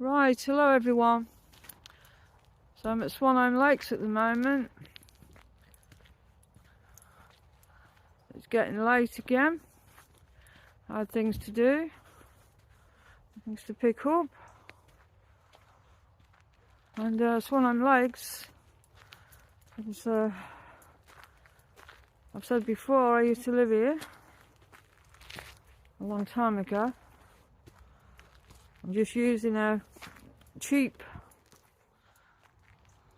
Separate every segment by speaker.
Speaker 1: Right, hello everyone. So I'm at Swanholme Lakes at the moment. It's getting late again. I had things to do, things to pick up. And Swanholme Lakes, as I've said before, I used to live here a long time ago. I'm just using a cheap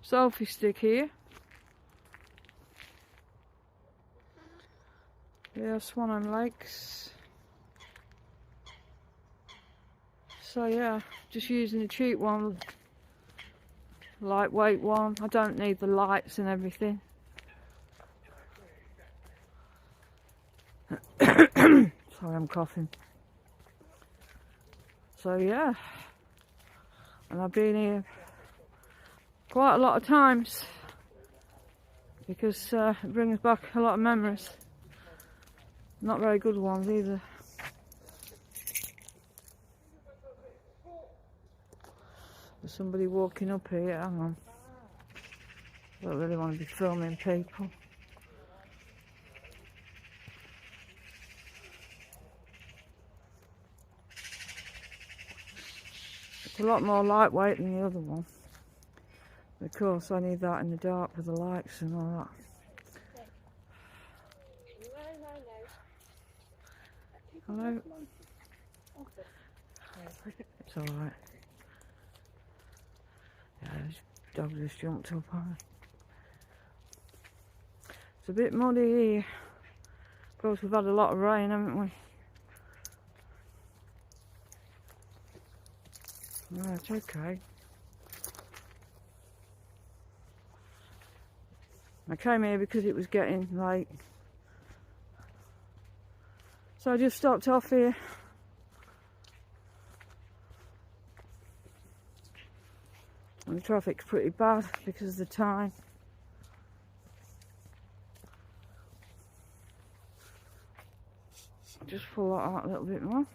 Speaker 1: selfie stick here. Yeah, Swanholme Lakes. So yeah, just using a cheap one, lightweight one. I don't need the lights and everything. Sorry, I'm coughing. So yeah, and I've been here quite a lot of times because it brings back a lot of memories. Not very good ones either. There's somebody walking up here, hang on. I don't really want to be filming people. It's a lot more lightweight than the other one. Of course, I need that in the dark with the lights and all that. Hello? It's alright. Yeah, this dog just jumped up on it. It's a bit muddy here. Of course, we've had a lot of rain, haven't we? No, it's okay. I came here because it was getting late. So I just stopped off here. And the traffic's pretty bad because of the time. I'll just pull that out a little bit more.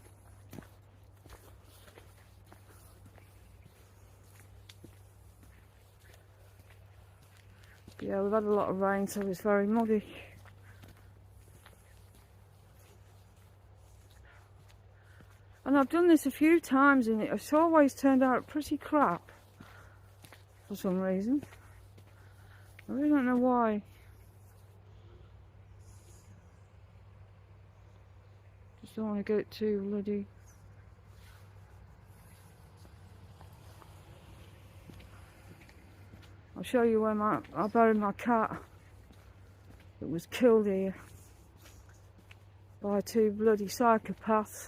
Speaker 1: Yeah, we've had a lot of rain, so it's very muddy. And I've done this a few times and it's always turned out pretty crap for some reason. I really don't know why. Just don't want to get too bloody. I'll show you where I buried my cat. It was killed here by two bloody psychopaths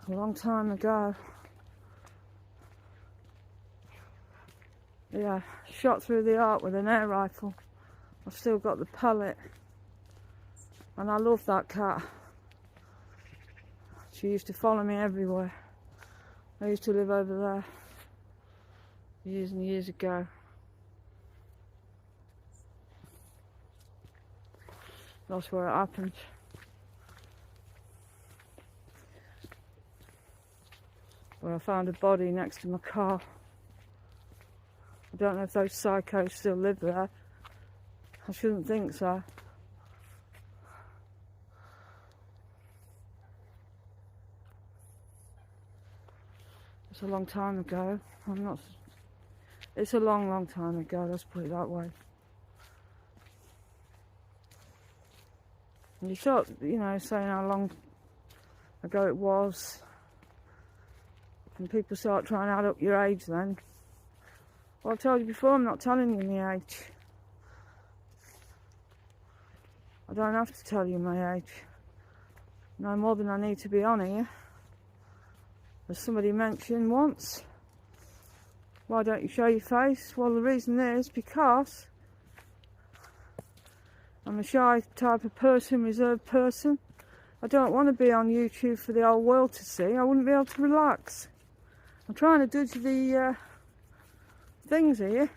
Speaker 1: a long time ago. Yeah, shot through the heart with an air rifle. I've still got the pellet. And I love that cat. She used to follow me everywhere. I used to live over there years and years ago. That's where it happened. Where I found a body next to my car. I don't know if those psychos still live there. I shouldn't think so. It's a long time ago. It's a long time ago, let's put it that way. And you start, saying how long ago it was. And people start trying to add up your age then. Well, I told you before, I'm not telling you my age. I don't have to tell you my age. No more than I need to be on here. As somebody mentioned once, why don't you show your face? Well, the reason is because I'm a shy type of person, reserved person. I don't want to be on YouTube for the whole world to see. I wouldn't be able to relax. I'm trying to dodge the things here.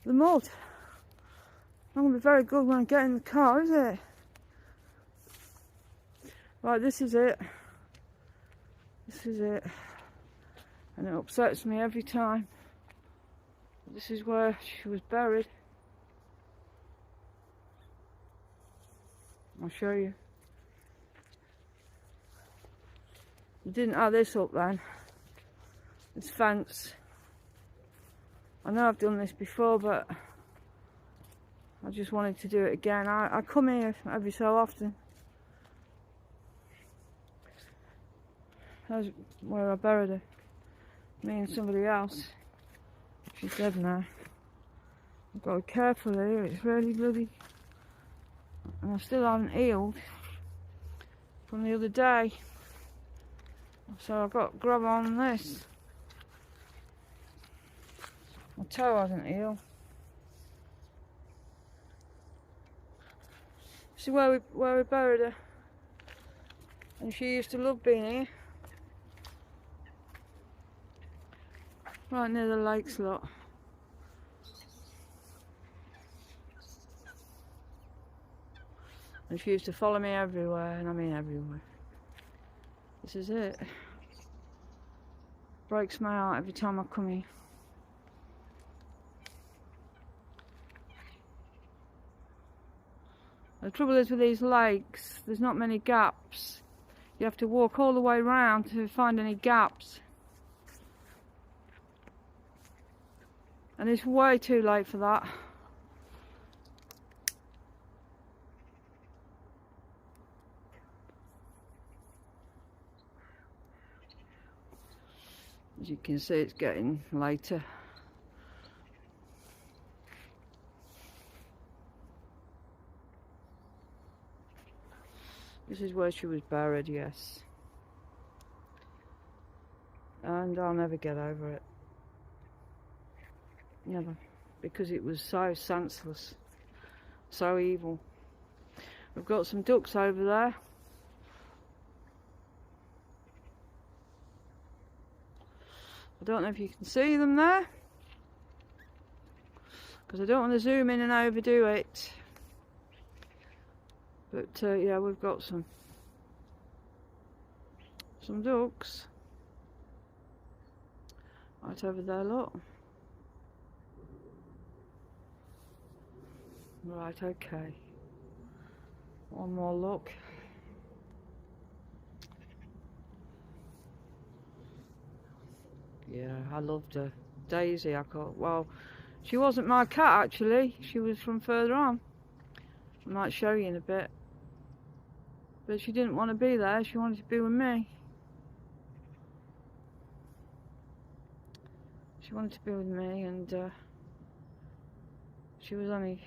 Speaker 1: The mud. Not going to be very good when I get in the car, is it? Right, this is it. This is it. and it upsets me every time. This is where she was buried. I'll show you. We didn't have this up then. This fence. I know I've done this before, but I just wanted to do it again. I come here every so often. That's where I buried her. Me and somebody else. She's dead now. I've got to be careful here, it's really bloody... And I still haven't healed from the other day. So I've got to grab on this. My toe hasn't healed. See where we buried her. And she used to love being here. Right near the lakes lot. And she used to follow me everywhere, and I mean everywhere. This is it. Breaks my heart every time I come here. The trouble is with these lakes, there's not many gaps. You have to walk all the way around to find any gaps. And it's way too late for that. As you can see, it's getting later. This is where she was buried, yes. And I'll never get over it. Never. Because it was so senseless. So evil. We've got some ducks over there. I don't know if you can see them there. Because I don't want to zoom in and overdo it. But yeah, we've got some ducks. Right over there, look. Right, okay. One more look. Yeah, I loved her. Daisy, I call. Well, she wasn't my cat actually. She was from further on. I might show you in a bit. But she didn't want to be there. She wanted to be with me. She wanted to be with me, and she was only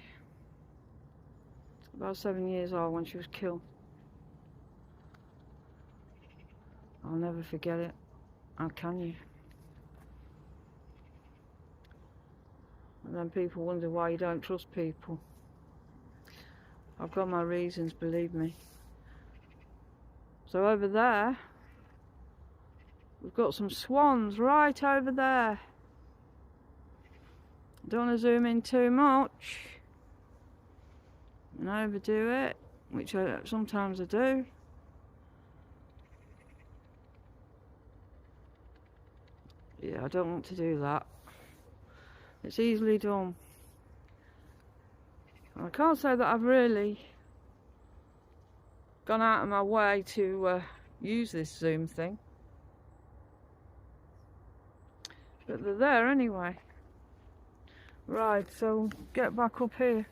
Speaker 1: about 7 years old when she was killed. I'll never forget it. How can you? And then people wonder why you don't trust people. I've got my reasons, believe me. So over there, we've got some swans right over there. Don't want to zoom in too much and overdo it, which sometimes I do. Yeah, I don't want to do that. It's easily done. I can't say that I've really gone out of my way to use this zoom thing. But they're there anyway. Right, so get back up here.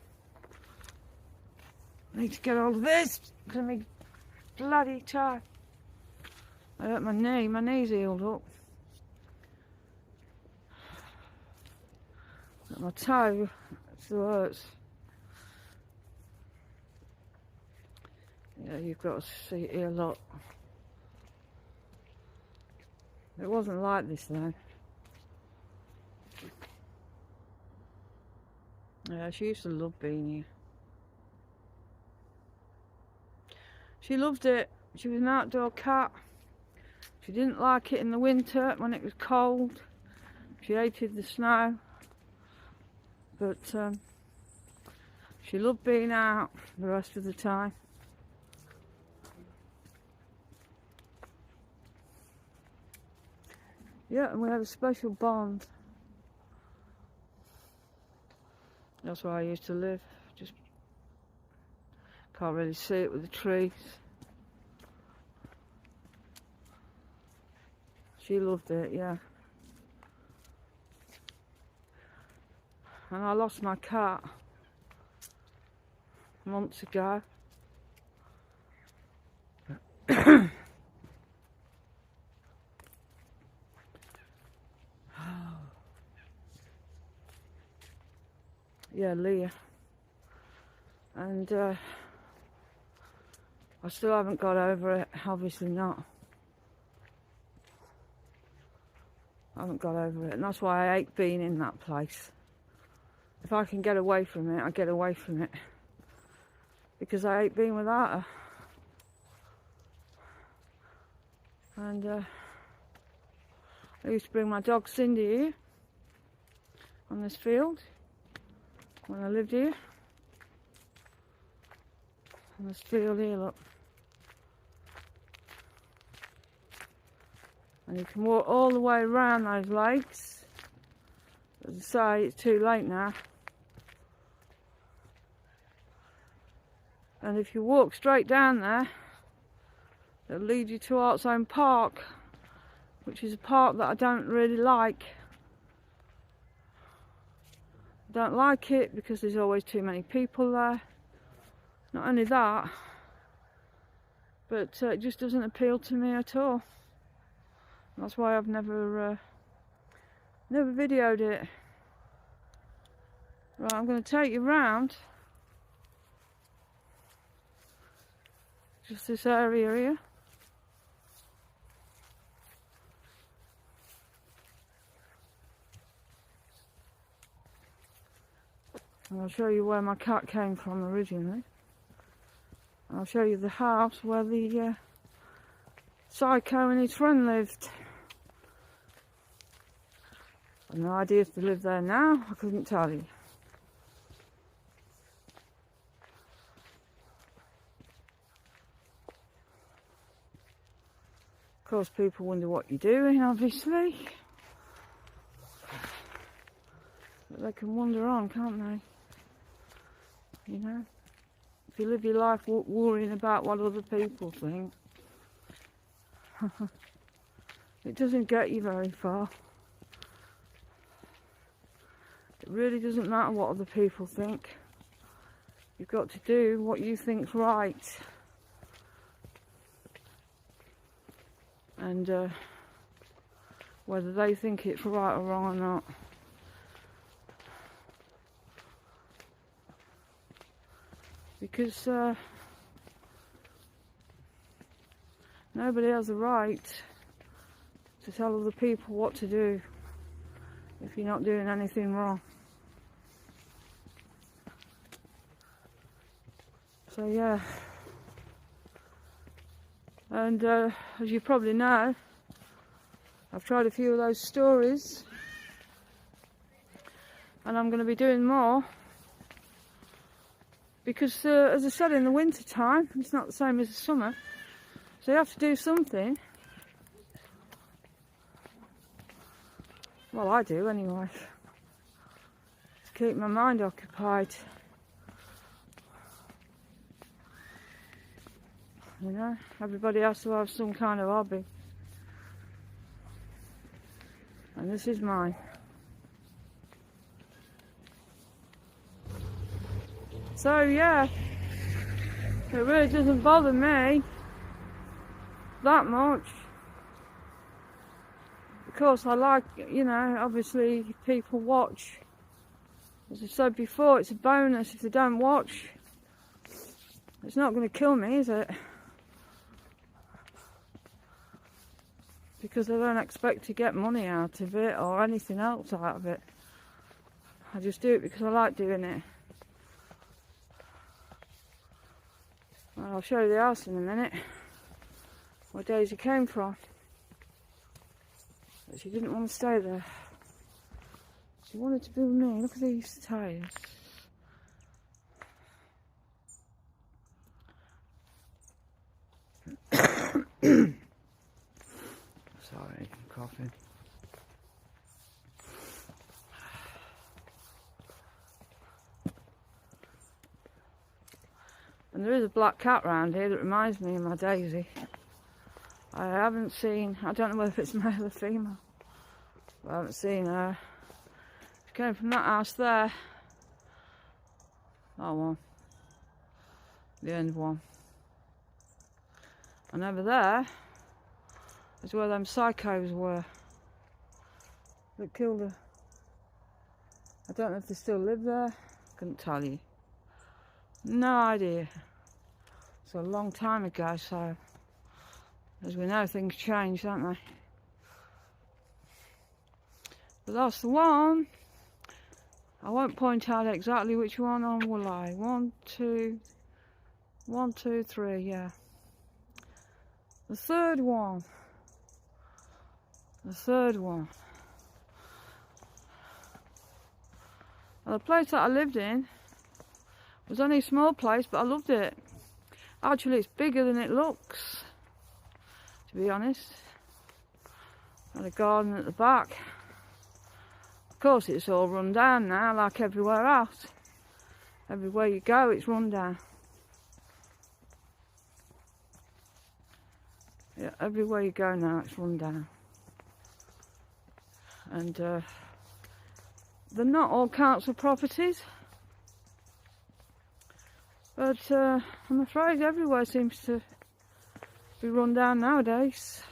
Speaker 1: I need to get hold of this because of my bloody toe. I hurt my knee. My knee's healed up. But my toe still hurts. Yeah, you've got to see it here a lot. It wasn't like this though. Yeah, she used to love being here. She loved it. She was an outdoor cat. She didn't like it in the winter when it was cold. She hated the snow. But she loved being out the rest of the time. Yeah, and we had a special bond. That's where I used to live. Just can't really see it with the trees. She loved it, yeah. And I lost my cat months ago. Yeah, Leah. And I still haven't got over it, obviously not. I haven't got over it, and that's why I hate being in that place. If I can get away from it, I get away from it. Because I hate being without her. And I used to bring my dog Cindy here on this field when I lived here. On this field here, look. And you can walk all the way around those lakes. As I say, it's too late now. And if you walk straight down there, it'll lead you to Arts Own Park, which is a park that I don't really like. I don't like it because there's always too many people there. Not only that, but it just doesn't appeal to me at all. That's why I've never videoed it. Right, I'm going to take you round just this area here. And I'll show you where my cat came from originally. And I'll show you the house where the psycho and his friend lived. I've no idea if they live there now, I couldn't tell you. Of course, people wonder what you're doing, obviously. But they can wander on, can't they? You know? If you live your life worrying about what other people think, it doesn't get you very far. It really doesn't matter what other people think. You've got to do what you think's right. And whether they think it's right or wrong or not. Because nobody has the right to tell other people what to do if you're not doing anything wrong. So yeah, and as you probably know, I've tried a few of those stories, and I'm going to be doing more, because as I said, in the winter time, it's not the same as the summer, so you have to do something. Well, I do anyway, to keep my mind occupied. You know, everybody has to have some kind of hobby. And this is mine. So yeah, it really doesn't bother me that much. Of course, I like, you know, obviously people watch. As I said before, it's a bonus if they don't watch. It's not going to kill me, is it? Because I don't expect to get money out of it or anything else out of it. I just do it because I like doing it. Well, I'll show you the house in a minute, where Daisy came from. But she didn't want to stay there. She wanted to be with me. Look at these tyres. Sorry, I'm coughing. And there is a black cat round here that reminds me of my Daisy. I haven't seen, I don't know whether it's male or female, but I haven't seen her. She came from that house there. That one. The end one. And over there is where them psychos were that killed her. I don't know if they still live there. Couldn't tell you. No idea. It's a long time ago, so as we know, things change, don't they? But that's the one. I won't point out exactly which one on will I. 1, 2, 1, 2, 3, yeah. The third one. The third one. Now, the place that I lived in was only a small place, but I loved it. Actually, it's bigger than it looks, to be honest. Got a garden at the back. Of course, it's all run down now, like everywhere else. Everywhere you go, it's run down. Yeah, everywhere you go now, it's run down. And they're not all council properties, but I'm afraid everywhere seems to be run down nowadays.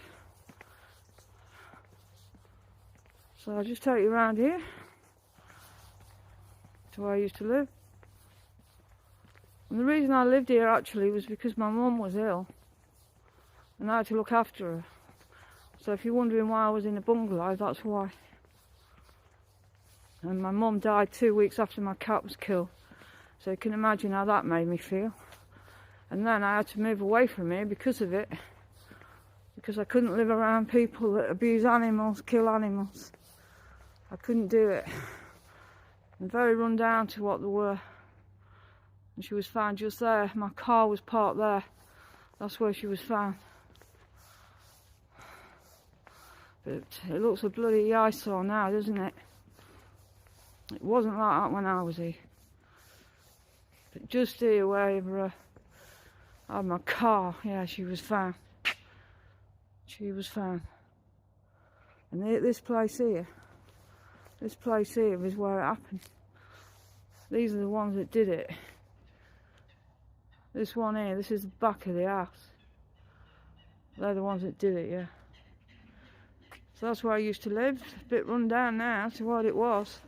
Speaker 1: So I'll just take you around here to where I used to live. And the reason I lived here actually was because my mum was ill and I had to look after her. So if you're wondering why I was in a bungalow, that's why. And my mum died 2 weeks after my cat was killed. So you can imagine how that made me feel. And then I had to move away from here because of it. Because I couldn't live around people that abuse animals, kill animals. I couldn't do it. And very run down to what they were. And she was found just there. My car was parked there. That's where she was found. But it looks a bloody eyesore now, doesn't it? It wasn't like that when I was here. But just here where I had my car, yeah, she was found. She was found. And this place here is where it happened. These are the ones that did it. This one here, this is the back of the house. They're the ones that did it, yeah. So that's where I used to live. It's a bit run down now to what it was.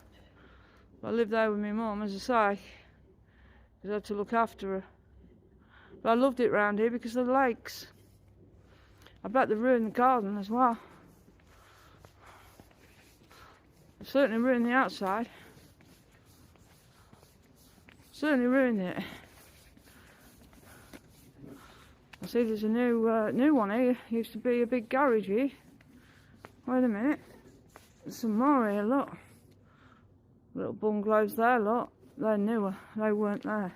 Speaker 1: But I lived there with my mum, as I say, because I had to look after her. But I loved it round here because of the lakes. I bet they ruined the garden as well. They certainly ruined the outside. Certainly ruined it. I see there's a new one here. Used to be a big garage here. Wait a minute. There's some more here, look. Little bungalows there, look. They're newer. They weren't there.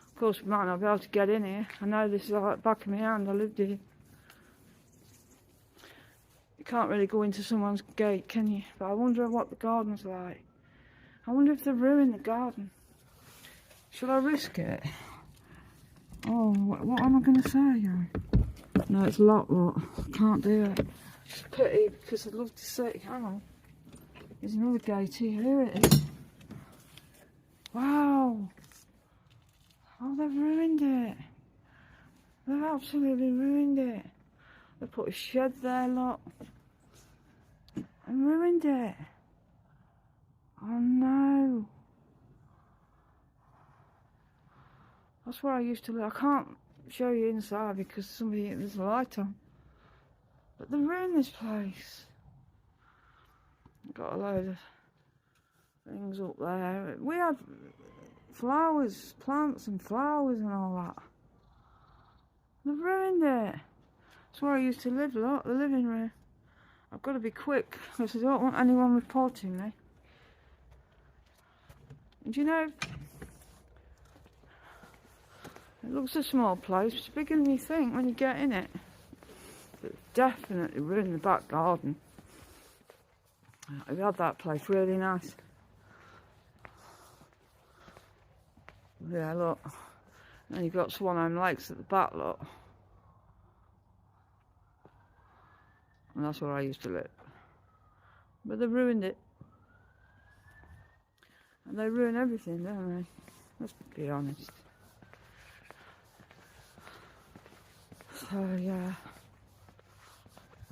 Speaker 1: Of course, we might not be able to get in here. I know this is like the back of my hand. I lived here. You can't really go into someone's gate, can you? But I wonder what the garden's like. I wonder if they've ruined the garden. Shall I risk it? Oh, what am I going to say? No, it's locked, look. I can't do it. It's a pity because I'd love to see. Hang on. There's another gate here. Here it is. Wow. Oh, they've ruined it. They've absolutely ruined it. They put a shed there, look. And ruined it. Oh no. That's where I used to live. I can't show you inside because there's a light on. But they ruined this place. Got a load of things up there. We had flowers, plants and flowers and all that. They've ruined it. That's where I used to live, look, the living room. I've got to be quick because I don't want anyone reporting me. And you know, it looks a small place, it's bigger than you think when you get in it. But it's definitely ruined the back garden. We had that place really nice. Yeah, look. And you've got Swanholme Lakes at the back, look. And that's where I used to live. But they've ruined it. And they ruin everything, don't they? Let's be honest. So yeah,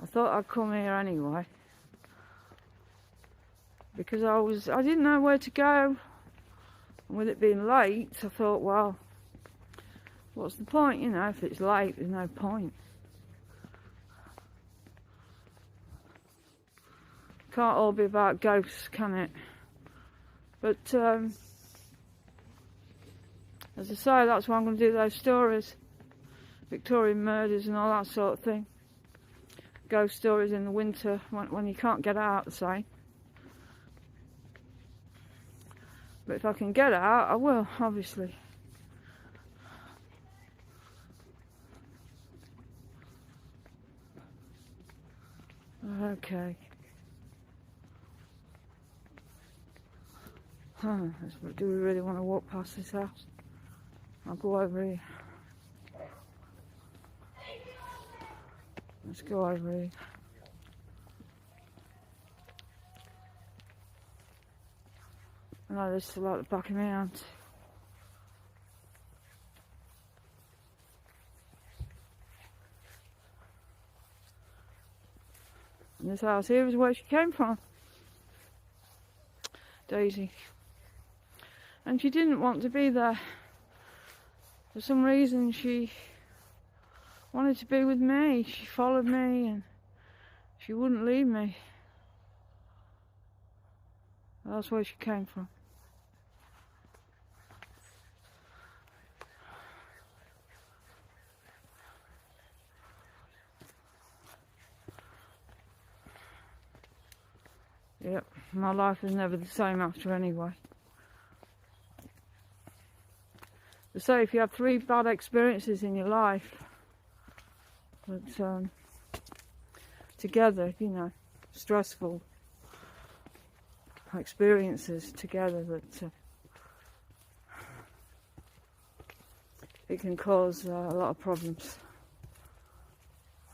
Speaker 1: I thought I'd come here anyway, because I didn't know where to go, and with it being late, I thought, well, what's the point, you know, if it's late, there's no point. Can't all be about ghosts, can it? But as I say, that's why I'm going to do those stories. Victorian murders and all that sort of thing. Ghost stories in the winter when you can't get out, say. But if I can get out, I will, obviously. Okay. Do we really want to walk past this house? I'll go over here. Let's go over here. I know this is like the back of my hand. And this house here is where she came from. Daisy. And she didn't want to be there. For some reason she wanted to be with me. She followed me and she wouldn't leave me. That's where she came from. Yep, my life is never the same after anyway. They say if you have 3 bad experiences in your life, but together, you know, stressful experiences together, that it can cause a lot of problems,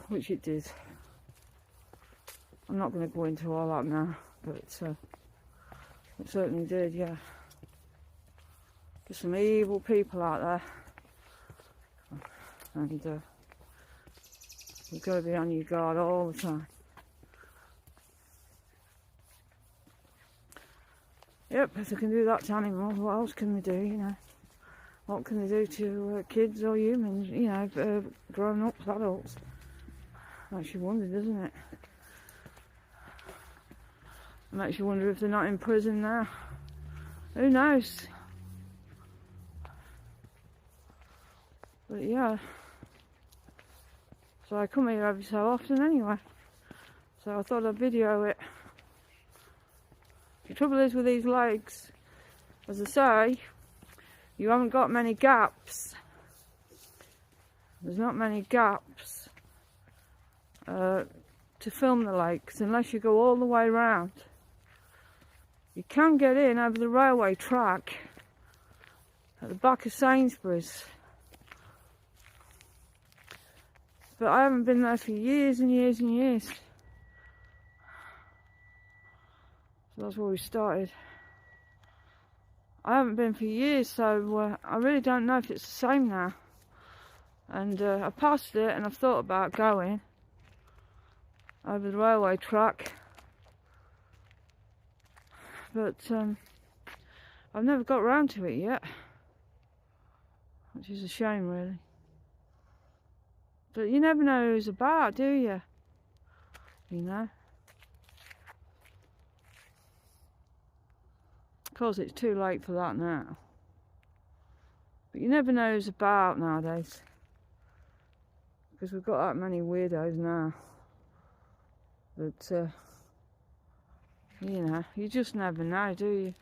Speaker 1: which it did. I'm not going to go into all that now, but it certainly did, yeah. There's some evil people out there, and you've got to be on your guard all the time. Yep, if they can do that to animals, what else can they do, you know? What can they do to kids or humans, you know, grown-ups, adults? Makes you wonder, doesn't it? Makes you wonder if they're not in prison now. Who knows? But yeah. So I come here every so often anyway. So I thought I'd video it. The trouble is with these lakes, as I say, you haven't got many gaps. There's not many gaps to film the lakes unless you go all the way round. You can get in over the railway track at the back of Sainsbury's, but I haven't been there for years and years and years. So that's where we started. I haven't been for years, so I really don't know if it's the same now. And I passed it and I've thought about going over the railway track, but I've never got round to it yet, which is a shame really. But you never know who's about, do you? You know. Of course it's too late for that now. But you never know who's about nowadays, because we've got that many weirdos now. But you know, you just never know, do you?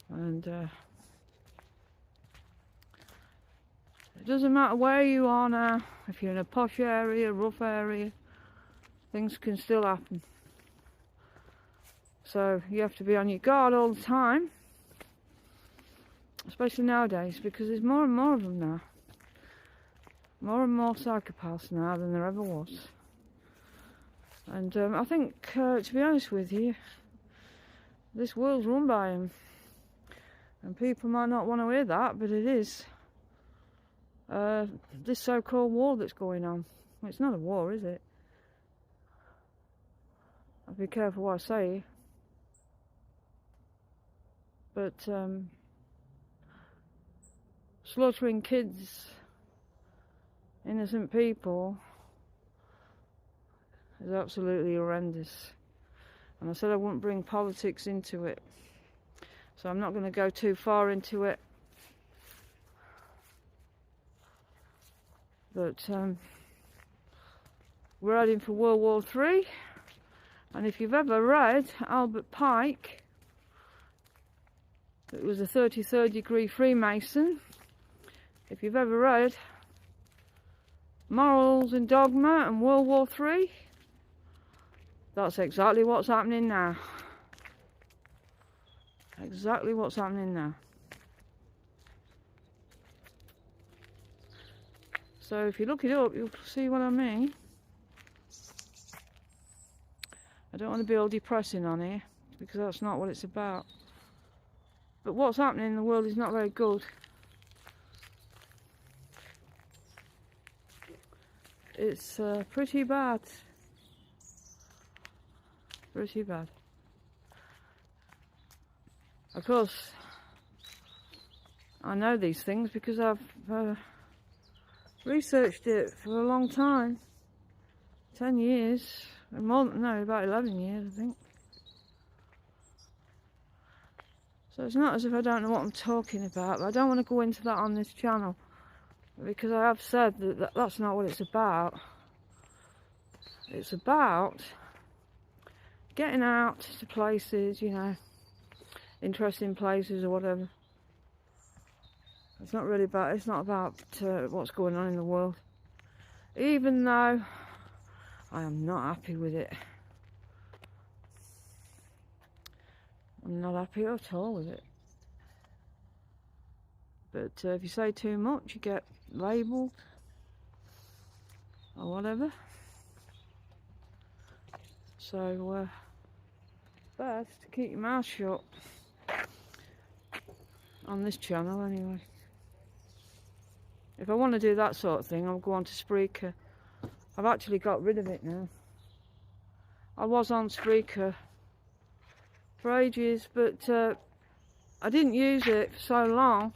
Speaker 1: And it doesn't matter where you are now. If you're in a posh area, rough area, things can still happen. So you have to be on your guard all the time. especially nowadays, because there's more and more of them now. More and more psychopaths now than there ever was. And I think, to be honest with you, this world's run by them. And people might not want to hear that, but it is. This so-called war that's going on. Well, it's not a war, is it? I'll be careful what I say. But slaughtering kids, innocent people, is absolutely horrendous. And I said I wouldn't bring politics into it, so I'm not going to go too far into it. But we're heading for World War III, and if you've ever read Albert Pike, it was a 33rd degree Freemason. If you've ever read Morals and Dogma and World War III, that's exactly what's happening now. Exactly what's happening now. So if you look it up, you'll see what I mean. I don't want to be all depressing on here, because that's not what it's about. But what's happening in the world is not very good. It's pretty bad. Pretty bad. Of course, I know these things because I've researched it for a long time. 10 years. More than, no, about 11 years, I think. So it's not as if I don't know what I'm talking about, but I don't want to go into that on this channel, because I have said that that's not what it's about. It's about getting out to places, you know, interesting places or whatever. It's not really about, it's not about what's going on in the world. Even though I am not happy with it. I'm not happy at all with it. But if you say too much, you get labelled or whatever. So best to keep your mouth shut on this channel anyway. If I want to do that sort of thing, I'll go on to Spreaker. I've actually got rid of it now. I was on Spreaker for ages, but I didn't use it for so long,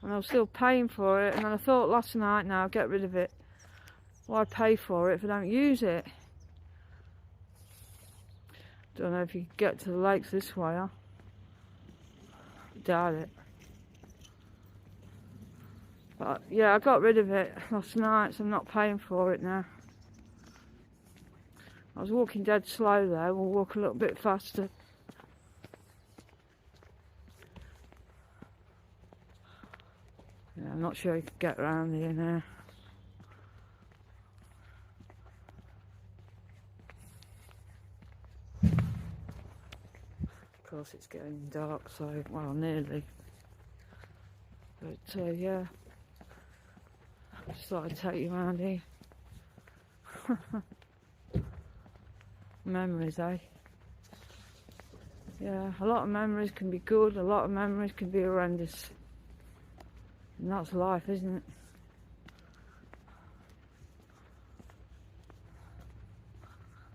Speaker 1: and I was still paying for it. And then I thought last night, now I'll get rid of it. Why pay for it if I don't use it? Don't know if you can get to the lakes this way, huh? Doubt it. But yeah, I got rid of it last night, so I'm not paying for it now. I was walking dead slow there. We'll walk a little bit faster. Yeah, I'm not sure you can get around here now. Of course it's getting dark, so, well, nearly. But yeah, I just thought I'd take you around here. Memories, eh? Yeah, a lot of memories can be good, a lot of memories can be horrendous. And that's life, isn't it?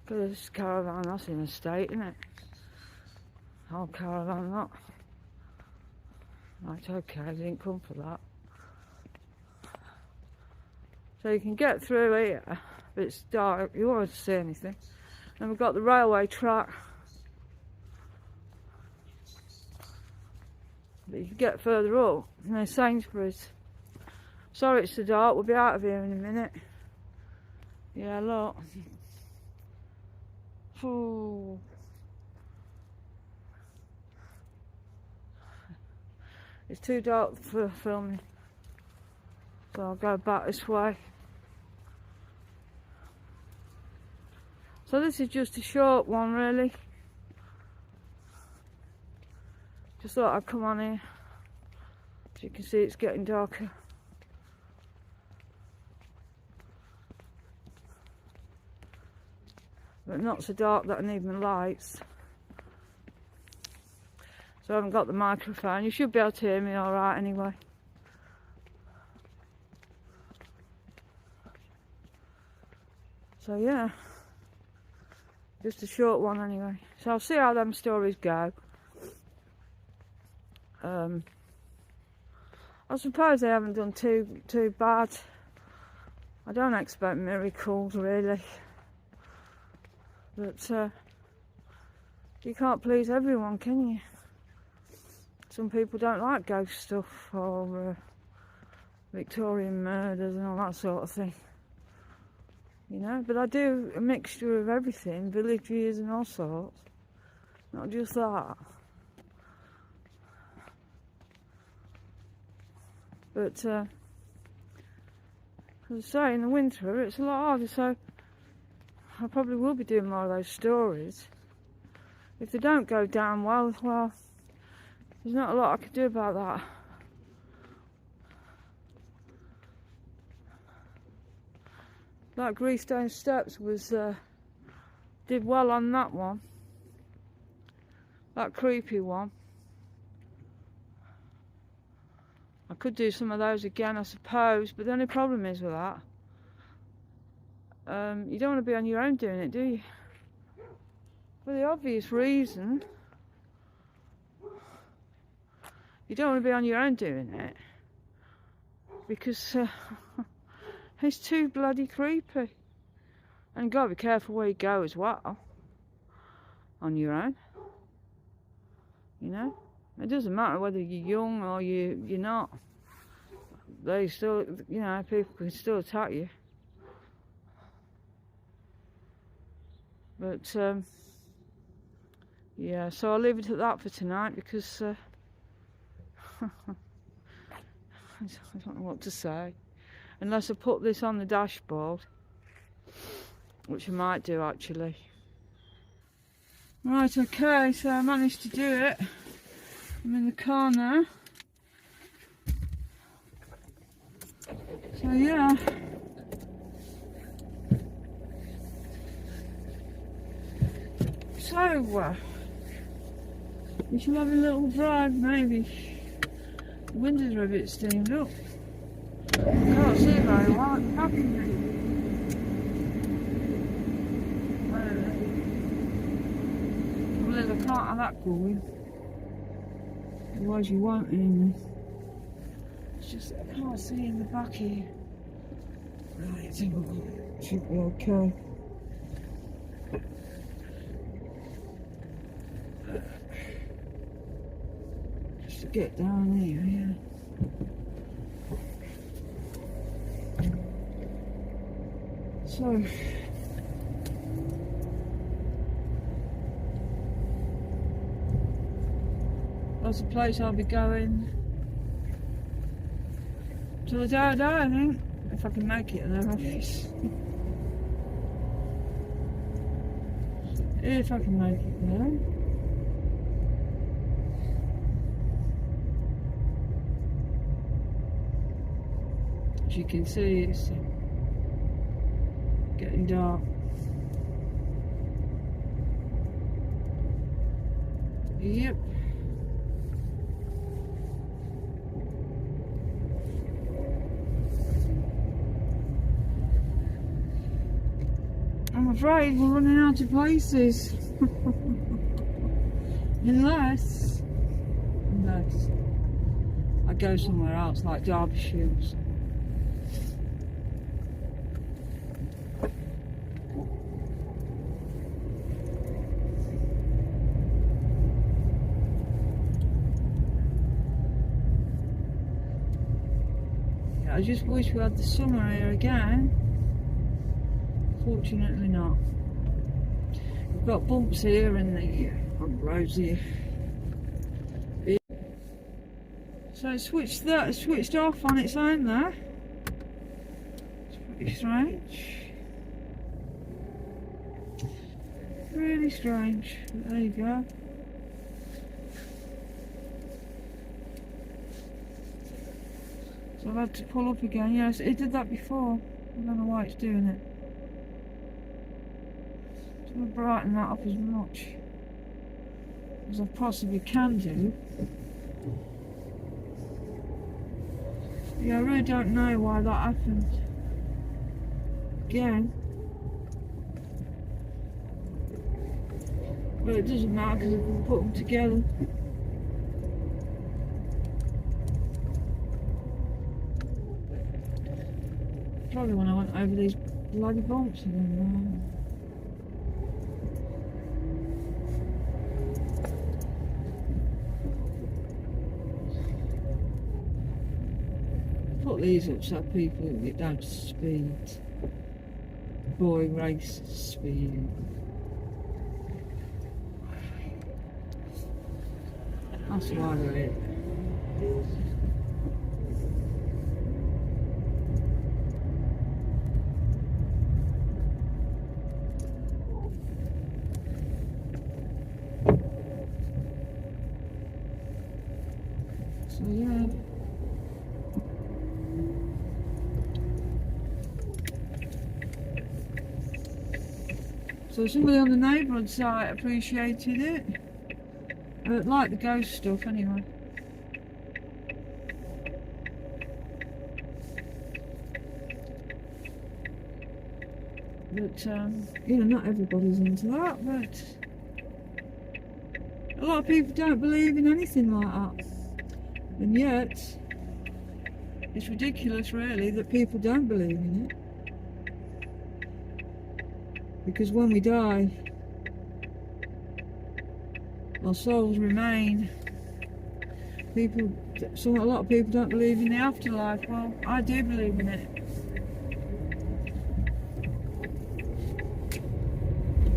Speaker 1: Look at this caravan, that's in a state, isn't it? Old caravan, that. Right, okay, I didn't come for that. So you can get through here, but it's dark, you won't see anything. Then we've got the railway track. But you can get further up, and there's Sainsbury's. Sorry it's so dark, we'll be out of here in a minute. Yeah, look. Ooh. It's too dark for filming, so I'll go back this way. So this is just a short one, really. Just thought I'd come on here, As you can see, it's getting darker. But not so dark that I need my lights. So I haven't got the microphone. You should be able to hear me alright anyway. So yeah, just a short one anyway. So I'll see how them stories go. I suppose they haven't done too bad. I don't expect miracles really, but you can't please everyone, can you? Some people don't like ghost stuff or Victorian murders and all that sort of thing. You know, but I do a mixture of everything, villages and all sorts. Not just that. But, as I say, in the winter it's a lot harder, so I probably will be doing more of those stories. If they don't go down well, there's not a lot I can do about that. That Greystone Steps was did well on that one, that creepy one. I could do some of those again, I suppose, but the only problem is with that, you don't want to be on your own doing it, do you? For the obvious reason, you don't want to be on your own doing it, because it's too bloody creepy. And you've got to be careful where you go as well, on your own. You know? It doesn't matter whether you're young or you're not. They still, you know, people can still attack you. But, yeah, so I'll leave it at that for tonight because I don't know what to say. Unless I put this on the dashboard, which I might do actually. Right, okay, so I managed to do it. I'm in the car now. So yeah. So, we shall have a little drive maybe. The windows are a bit steamed up. I can't see very well, it's happening. Well, I can't have that going. Otherwise you won't in there. It's just I can't see in the back here. Right, should be okay. Just to get down here, yeah. So that's the place I'll be going till the day I die, I think, if I can make it in their office. If I can make it there. As you can see, it's getting dark. Yep. I'm afraid we're running out of places. unless I go somewhere else like Derbyshire. I just wish we had the summer here again. Fortunately not. We've got bumps here in the roads here. So it switched off on its own there. It's pretty strange. Really strange. But there you go. I've had to pull up again. Yes, it did that before. I don't know why it's doing it. So I'll brighten that up as much as I possibly can do. Yeah, I really don't know why that happened. Again. But it doesn't matter because I can put them together. Probably when I went over these bloody bumps again. Put these up so people get down to speed. Boy race speed. That's why they're here. So yeah. So somebody on the neighbourhood site appreciated it. Like the ghost stuff anyway. But you know, not everybody's into that, but a lot of people don't believe in anything like that. And yet it's ridiculous really that people don't believe in it. Because when we die, our souls remain. A lot of people don't believe in the afterlife. Well, I do believe in it.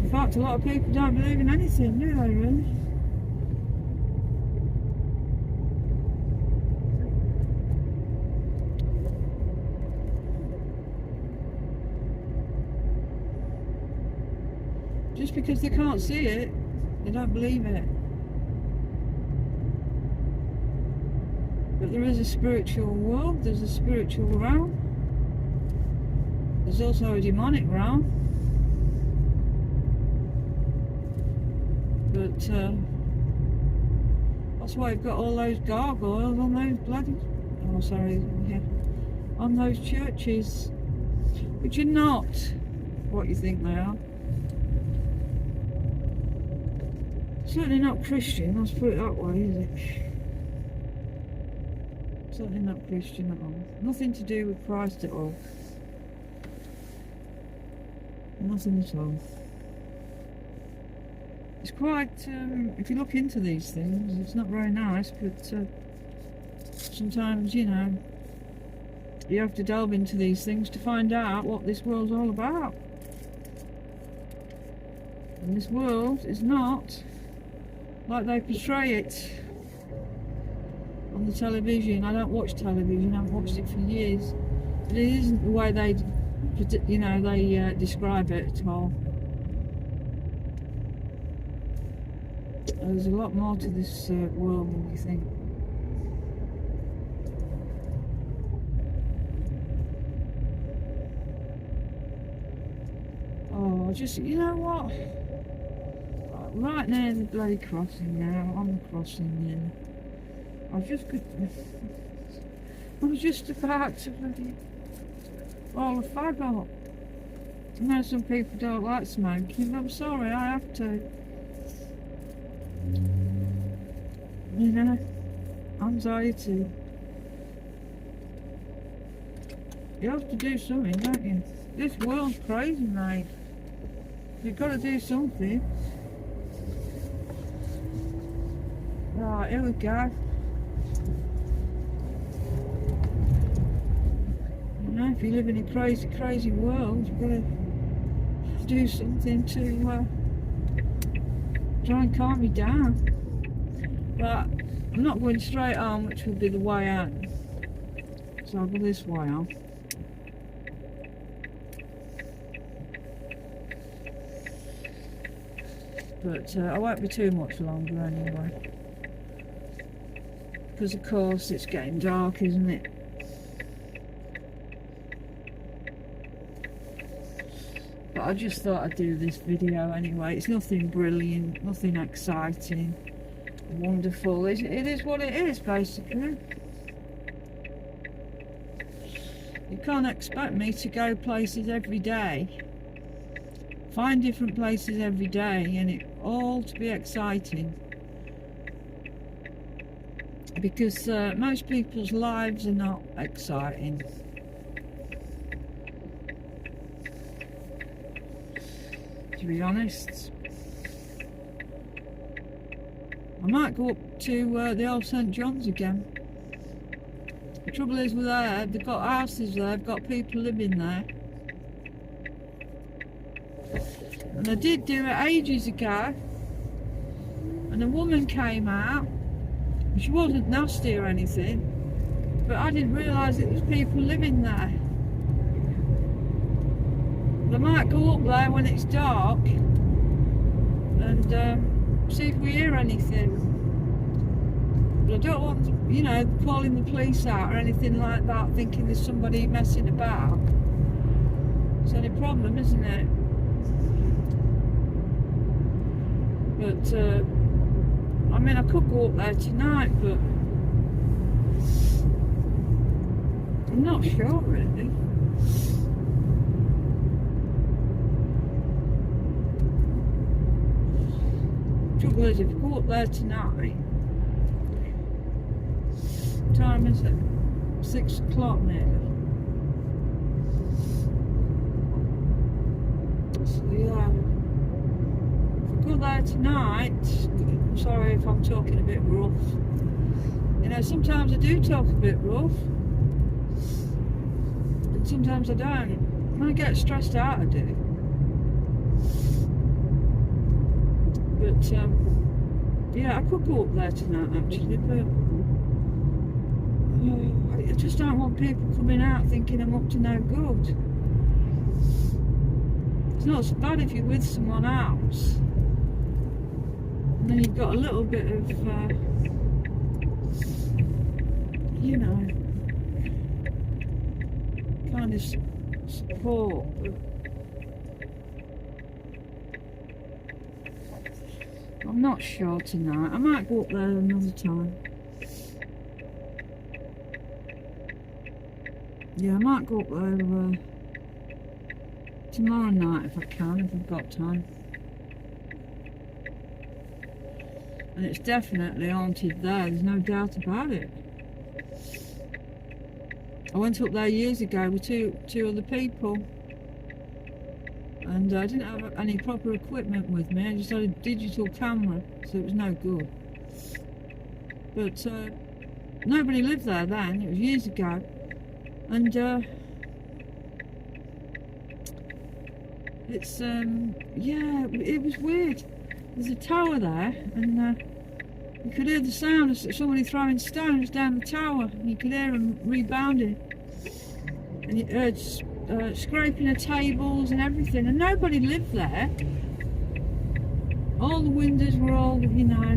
Speaker 1: In fact, a lot of people don't believe in anything, do they really? Just because they can't see it, they don't believe it. But there is a spiritual world, there's a spiritual realm. There's also a demonic realm. But that's why you've got all those gargoyles on those bloody... Oh, sorry, yeah. On those churches. Which are not what you think they are. Certainly not Christian, let's put it that way, is it? Certainly not Christian at all. Nothing to do with Christ at all. Nothing at all. It's quite, if you look into these things, it's not very nice, but sometimes, you know, you have to delve into these things to find out what this world's all about. And this world is not like they portray it on the television. I don't watch television, I haven't watched it for years. But it isn't the way they, you know, they describe it at all. There's a lot more to this world than you think. Oh, just, you know what? Right near the bloody crossing now, on the crossing there. I was just about to bloody roll a fag up. I know some people don't like smoking, but I'm sorry, I have to. You know, anxiety. You have to do something, don't you? This world's crazy, mate. You've got to do something. Right, here we go. You know, if you live in a crazy, crazy world, you've got to do something to try and calm you down. But I'm not going straight on, which will be the way out. So I'll go this way on. But I won't be too much longer anyway. Because of course it's getting dark, isn't it? But I just thought I'd do this video anyway. It's nothing brilliant, nothing exciting, wonderful. It is what it is, basically. You can't expect me to go places every day, find different places every day, and it all to be exciting. Because most people's lives are not exciting. To be honest, I might go up to the old St John's again. The trouble is with there, they've got houses there, they've got people living there. And I did do it ages ago, and a woman came out. She wasn't nasty or anything, but I didn't realise it was people living there. I might go up there when it's dark and see if we hear anything. But I don't want to, you know, calling the police out or anything like that, thinking there's somebody messing about. It's any problem, isn't it? But I mean, I could go up there tonight, but I'm not sure really. Trouble is, if I go up there tonight, what time is it? 6 o'clock nearly. So yeah, if I go there tonight, sorry if I'm talking a bit rough. You know, sometimes I do talk a bit rough, and sometimes I don't. When I get stressed out, I do. But yeah, I could go up there tonight actually, but I just don't want people coming out thinking I'm up to no good. It's not so bad if you're with someone else. And then you've got a little bit of, you know, kind of support. I'm not sure tonight. I might go up there another time. Yeah, I might go up there tomorrow night if I can, if I've got time. And it's definitely haunted there, there's no doubt about it. I went up there years ago with two other people, and I didn't have any proper equipment with me. I just had a digital camera, so it was no good. But nobody lived there then, it was years ago. And it's, yeah, it was weird. There's a tower there, and you could hear the sound of somebody throwing stones down the tower, and you could hear them rebounding. And you heard scraping of tables and everything, and nobody lived there. All the windows were all, you know,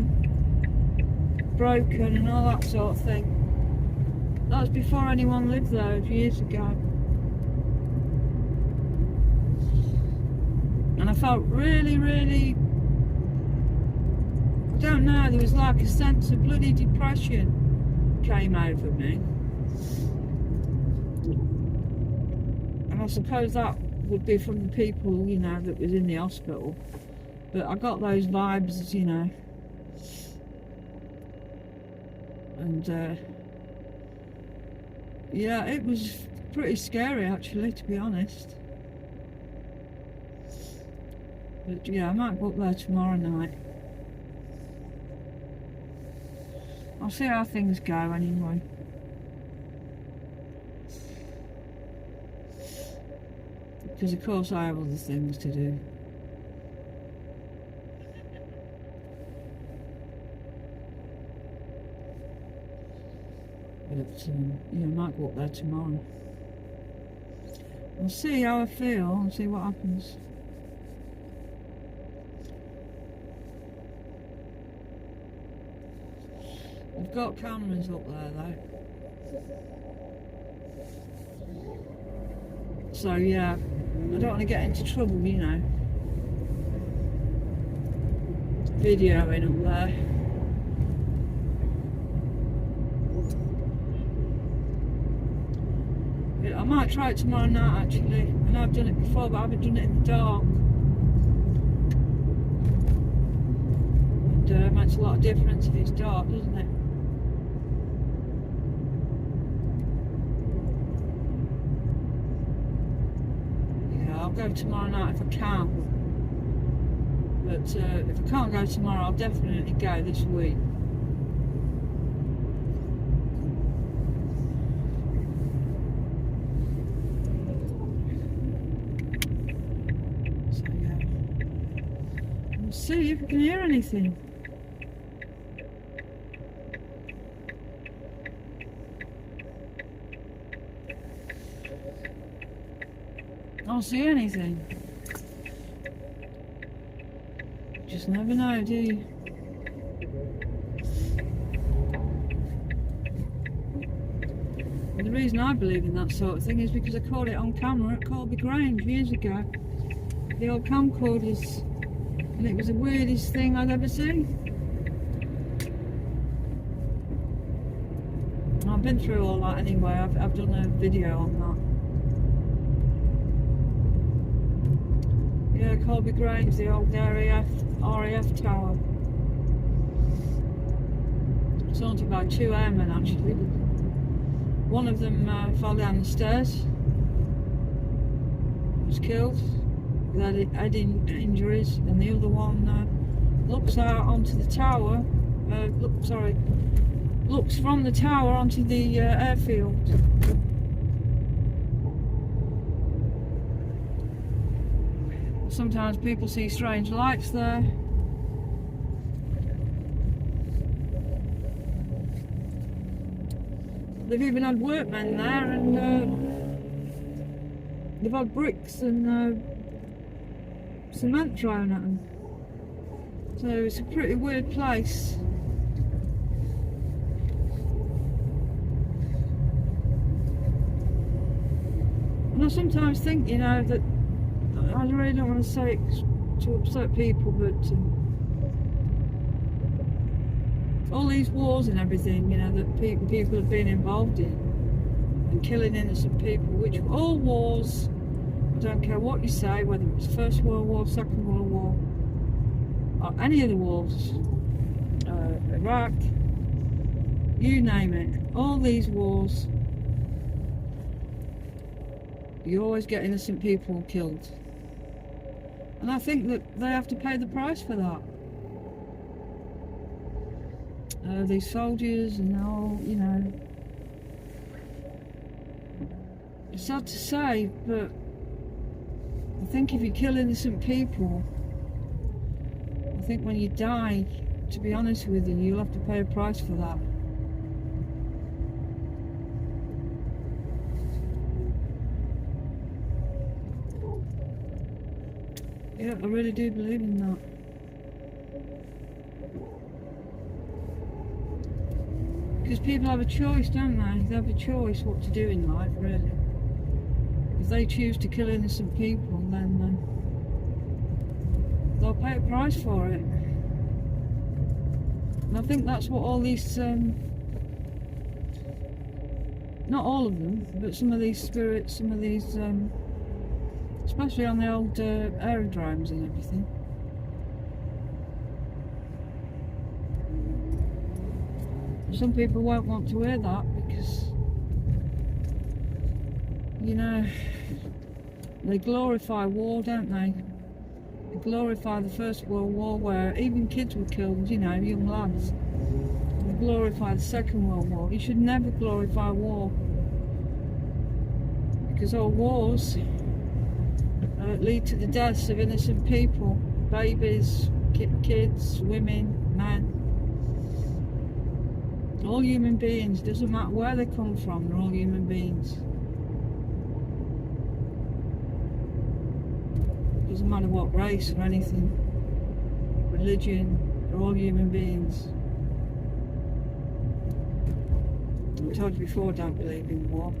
Speaker 1: broken and all that sort of thing. That was before anyone lived there, years ago. And I felt really, really, I don't know, there was like a sense of bloody depression came over me. And I suppose that would be from the people, you know, that was in the hospital. But I got those vibes, you know. And yeah, it was pretty scary actually, to be honest. But yeah, I might go up there tomorrow night. I'll see how things go anyway. Because of course I have other things to do. But yeah, I might go up there tomorrow. I'll see how I feel and see what happens. I've got cameras up there though. So yeah, I don't want to get into trouble, you know, videoing up there. I might try it tomorrow night actually. I know I've done it before, but I haven't done it in the dark. And it makes a lot of difference if it's dark, doesn't it? Yeah, I'll go tomorrow night if I can. But if I can't go tomorrow, I'll definitely go this week. See if we can hear anything. I don't see anything. Just never know, do you? And the reason I believe in that sort of thing is because I caught it on camera at Colby Grange years ago. The old camcorders. And it was the weirdest thing I'd ever seen. I've been through all that anyway. I've done a video on that. Yeah, Colby Grange, the old RAF tower. It's haunted by 2 airmen actually. One of them fell down the stairs, was killed. Had injuries, and the other one looks out onto the tower. Looks from the tower onto the airfield. Sometimes people see strange lights there. They've even had workmen there, and they've had bricks and cement thrown at them. So it's a pretty weird place. And I sometimes think, you know, that I really don't want to say it to upset people, but all these wars and everything, you know, that people have been involved in and killing innocent people, which were all wars. I don't care what you say, whether it's First World War, Second World War, or any of the wars, Iraq, you name it, all these wars, you always get innocent people killed. And I think that they have to pay the price for that. These soldiers and all, you know, it's sad to say, but I think if you kill innocent people, I think when you die, to be honest with you, you'll have to pay a price for that. Yeah, I really do believe in that. Because people have a choice, don't they? They have a choice what to do in life, really. If they choose to kill innocent people, then they'll pay a price for it. And I think that's what all these, not all of them, but some of these spirits, some of these, especially on the old aerodromes and everything. Some people won't want to hear that because, you know, they glorify war, don't they? They glorify the First World War where even kids were killed, you know, young lads. They glorify the Second World War. You should never glorify war, because all wars lead to the deaths of innocent people, babies, kids, women, men. All human beings, doesn't matter where they come from, they're all human beings. Doesn't matter what race or anything, religion, they're all human beings. I told you before, I don't believe in war.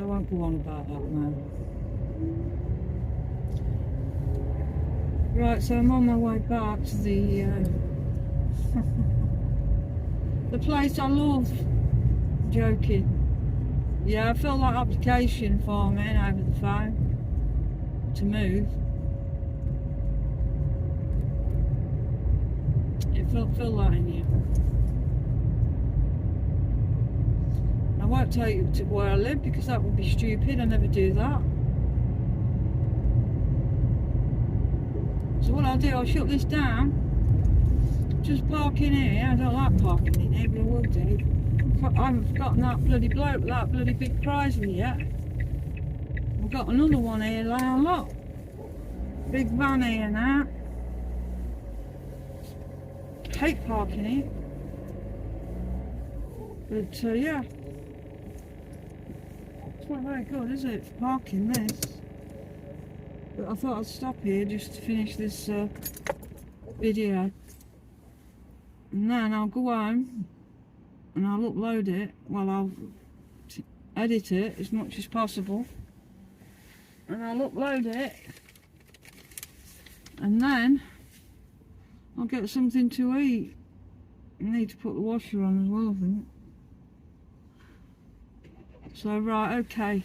Speaker 1: I won't go on about that now. Right, so I'm on my way back to the the place I love. Joking. Yeah, I filled that application form in over the phone to move. Yeah, fill that in, yeah. I won't tell you to where I live because that would be stupid. I never do that. So what I'll do, I'll shut this down. Just park in here. I don't like parking in here, but I will do. I haven't forgotten that bloody bloke with that bloody big prize yet. We've got another one here now, look. Big van here now. Hate parking here. But yeah. It's not very good, is it, for parking this? But I thought I'd stop here just to finish this video. And then I'll go home and I'll upload it. Well, I'll edit it as much as possible. And I'll upload it. And then I'll get something to eat. I need to put the washer on as well, I think. So, right, okay.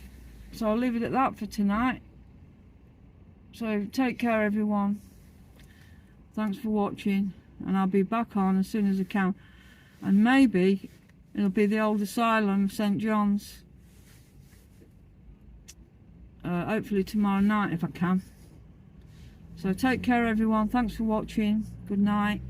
Speaker 1: So I'll leave it at that for tonight. So take care, everyone. Thanks for watching. And I'll be back on as soon as I can. And maybe it'll be the old asylum, St. John's. Hopefully tomorrow night if I can. So take care, everyone. Thanks for watching. Good night.